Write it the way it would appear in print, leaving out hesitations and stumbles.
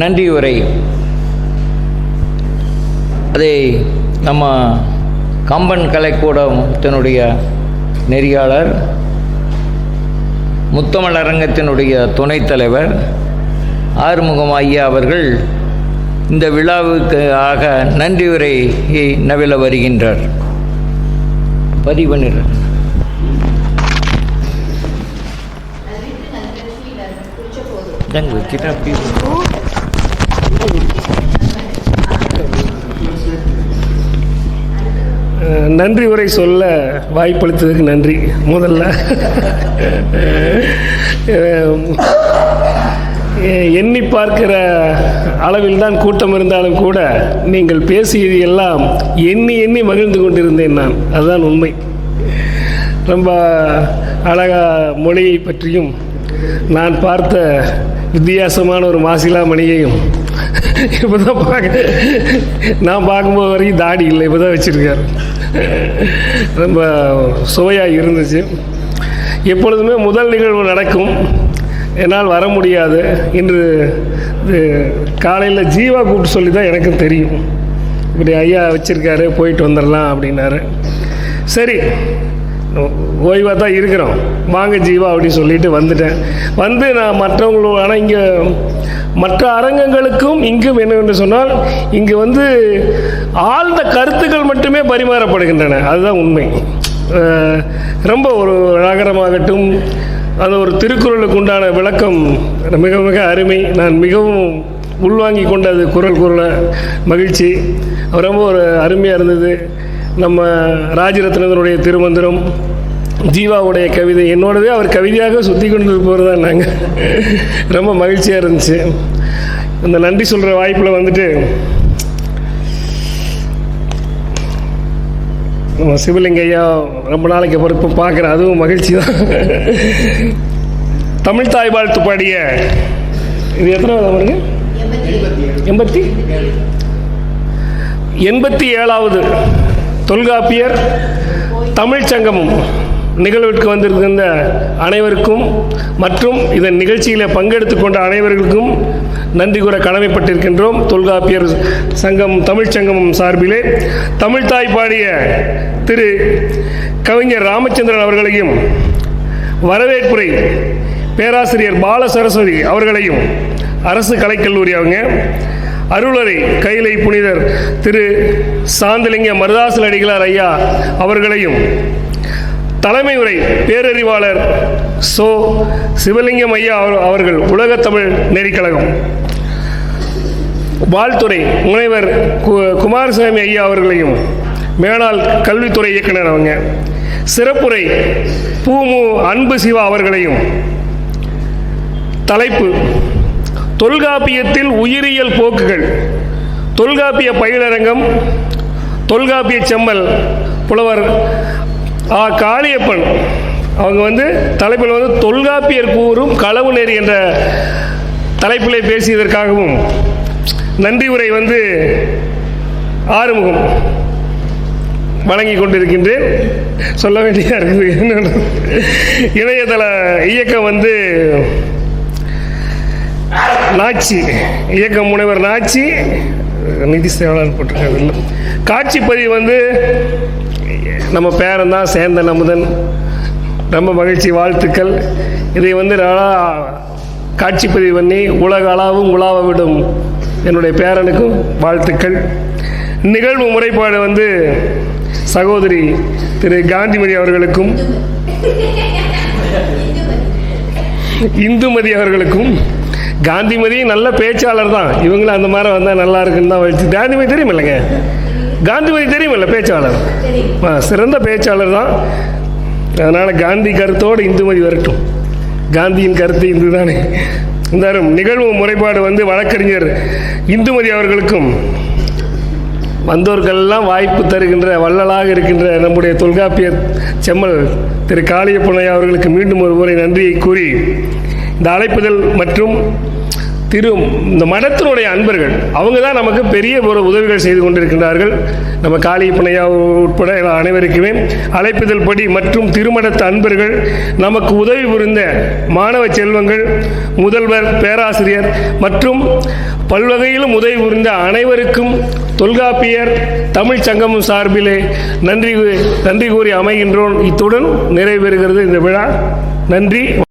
நன்றியுரை அதை நம்ம கம்பன் கலைக்கூடத்தினுடைய நெறியாளர், முத்தமிழ் அரங்கத்தினுடைய துணைத் தலைவர் ஆறுமுகம் ஐயா அவர்கள் இந்த விழாவுக்கு ஆக நன்றியுரையை நவில வருகின்றார். பதிவு வச்சுட்டு அப்படி நன்றி உரை சொல்ல வாய்ப்பளித்ததுக்கு நன்றி. முதல்ல எண்ணி பார்க்கிற அளவில் தான் கூட்டம் இருந்தாலும் கூட நீங்கள் பேசியது எல்லாம் எண்ணி எண்ணி மகிழ்ந்து கொண்டிருந்தேன் நான். அதுதான் உண்மை. ரொம்ப அழகாக மொழியை பற்றியும் நான் பார்த்த வித்தியாசமான ஒரு மாசிலா மணியையும் இப்போ தான் நான் பார்க்கும்போது வரைக்கும் தாடி இல்லை, இப்போ தான் வச்சுருக்கார். ரொம்ப சுவையாக இருந்துச்சு. எப்பொழுதுமே முதல் நிகழ்வு நடக்கும், என்னால் வர முடியாது. இன்று காலையில் ஜீவா கூப்பிட்டு சொல்லி தான் எனக்கும் தெரியும், இப்படி ஐயா வச்சுருக்காரு, போயிட்டு வந்துடலாம் அப்படின்னாரு. சரி, ஓய்வாக தான் இருக்கிறோம், வாங்க ஜீவா அப்படின்னு சொல்லிட்டு வந்துட்டேன். வந்து நான் மற்றவங்களோட, ஆனால் இங்கே மற்ற அரங்கங்களுக்கும் இங்கும் என்னவென்று சொன்னால், இங்கு வந்து ஆழ்ந்த கருத்துக்கள் மட்டுமே பரிமாறப்படுகின்றன. அதுதான் உண்மை. ரொம்ப ஒரு நகரமாகட்டும், அது ஒரு திருக்குறளுக்கு உண்டான விளக்கம் மிக மிக அருமை. நான் மிகவும் உள்வாங்கி கொண்டது குரல் மகிழ்ச்சி. ரொம்ப ஒரு அருமையாக இருந்தது. நம்ம ராஜரத்னனுடைய திருமந்திரம், ஜீவாவுடைய கவிதை, என்னோடவே அவர் கவிதையாக சுற்றி கொண்டு இருப்பவர் தான் நாங்கள். ரொம்ப மகிழ்ச்சியாக இருந்துச்சு. இந்த நன்றி சொல்கிற வாய்ப்பில் வந்துட்டு நம்ம சிவலிங்கையா ரொம்ப நாளைக்கு அப்புறம் இப்போ பார்க்குறேன், அதுவும் மகிழ்ச்சி தான். தமிழ் தாய் வாழ்த்து பாடிய இது எத்தனாவது பாருங்க, 87வது தொல்காப்பியர் தமிழ் சங்கமம் நிகழ்விற்கு வந்திருக்கின்ற அனைவருக்கும் மற்றும் இதன் நிகழ்ச்சியில் பங்கெடுத்து கொண்ட அனைவர்களுக்கும் நன்றி கூற கடமைப்பட்டிருக்கின்றோம். தொல்காப்பியர் சங்கம் தமிழ் சங்கமம் சார்பிலே தமிழ்தாய் பாடிய திரு கவிஞர் ராமச்சந்திரன் அவர்களையும், வரவேற்புரை பேராசிரியர் பால சரஸ்வதி அவர்களையும், அரசு கலைக்கல்லூரி அவங்க, அருளரை கைலை புனிதர் திரு சாந்தலிங்க மருதாசல் அடிகளார் ஐயா அவர்களையும், தலைமை உரை பேரறிவாளர் சோ சிவலிங்கம் ஐயா அவர்கள், உலகத்தமிழ் நெறிக்கழகம், வாழ்த்துறை முனைவர் குமாரசாமி ஐயா அவர்களையும், மேலாள் கல்வித்துறை இயக்குனர் அவங்க, சிறப்புரை பூமு அன்பு சிவா அவர்களையும், தலைப்பு தொல்காப்பியத்தில் உயிரியல் போக்குகள், தொல்காப்பிய பயிலரங்கம், தொல்காப்பிய செம்மல் புலவர் ஆ காளியப்பன் அவங்க வந்து தலைப்பில் வந்து தொல்காப்பியர் கூறும் களவு நெறி என்ற தலைப்பிலே பேசியதற்காகவும், நன்றி உரை வந்து ஆறுமுகம் வழங்கி கொண்டிருக்கின்றேன். சொல்ல வேண்டியதாக இருக்குது. இணையதள இயக்கம் வந்து நாச்சி இயக்கம் முனைவர் நாச்சி நிதி சேவலாளர் போட்டிருக்காரு. இல்லை, காட்சி பதிவு வந்து நம்ம பேரன் தான், சேந்தன் அமுதன். ரொம்ப மகிழ்ச்சி, வாழ்த்துக்கள். இதை வந்து காட்சிப்பதிவு பண்ணி உலக அளவும் உலாவ விடும் என்னுடைய பேரனுக்கும் வாழ்த்துக்கள். நிகழ்வு முறைப்பாடு வந்து சகோதரி திரு காந்திமதி அவர்களுக்கும் இந்துமதி அவர்களுக்கும். காந்திமதி நல்ல பேச்சாளர் தான், இவங்களும் அந்த மாதிரி வந்தால் நல்லா இருக்குன்னு தான் வச்சு. காந்திமதி தெரியும் இல்லைங்க, காந்திமதி தெரியும் இல்லை, பேச்சாளர், சிறந்த பேச்சாளர் தான். அதனால் காந்தி கருத்தோடு இந்துமதி வரட்டும். காந்தியின் கருத்து இந்து தானே. இந்த நிகழ்வு முறைப்பாடு வந்து வழக்கறிஞர் இந்துமதி அவர்களுக்கும், வந்தோர்களெல்லாம் வாய்ப்பு தருகின்ற வள்ளலாக இருக்கின்ற நம்முடைய தொல்காப்பிய செம்மல் திரு காளியப்பன் அவர்களுக்கு மீண்டும் ஒரு முறை நன்றியை கூறி, இந்த அழைப்புதல் மற்றும் இந்த மடத்தினுடைய அன்பர்கள் அவங்க தான் நமக்கு பெரிய ஒரு உதவிகள் செய்து கொண்டிருக்கின்றார்கள். நம்ம காளி புனையா உட்பட அனைவருக்குமே அழைப்புதல் படி மற்றும் திருமடத்து அன்பர்கள் நமக்கு உதவி புரிந்த மாணவ செல்வங்கள், முதல்வர், பேராசிரியர் மற்றும் பல்வகையிலும் உதவி புரிந்த அனைவருக்கும் தொல்காப்பியர் தமிழ் சங்கமம் சார்பிலே நன்றி கூறி அமைகின்றோம். இத்துடன் நிறைவேறுகிறது இந்த விழா. நன்றி.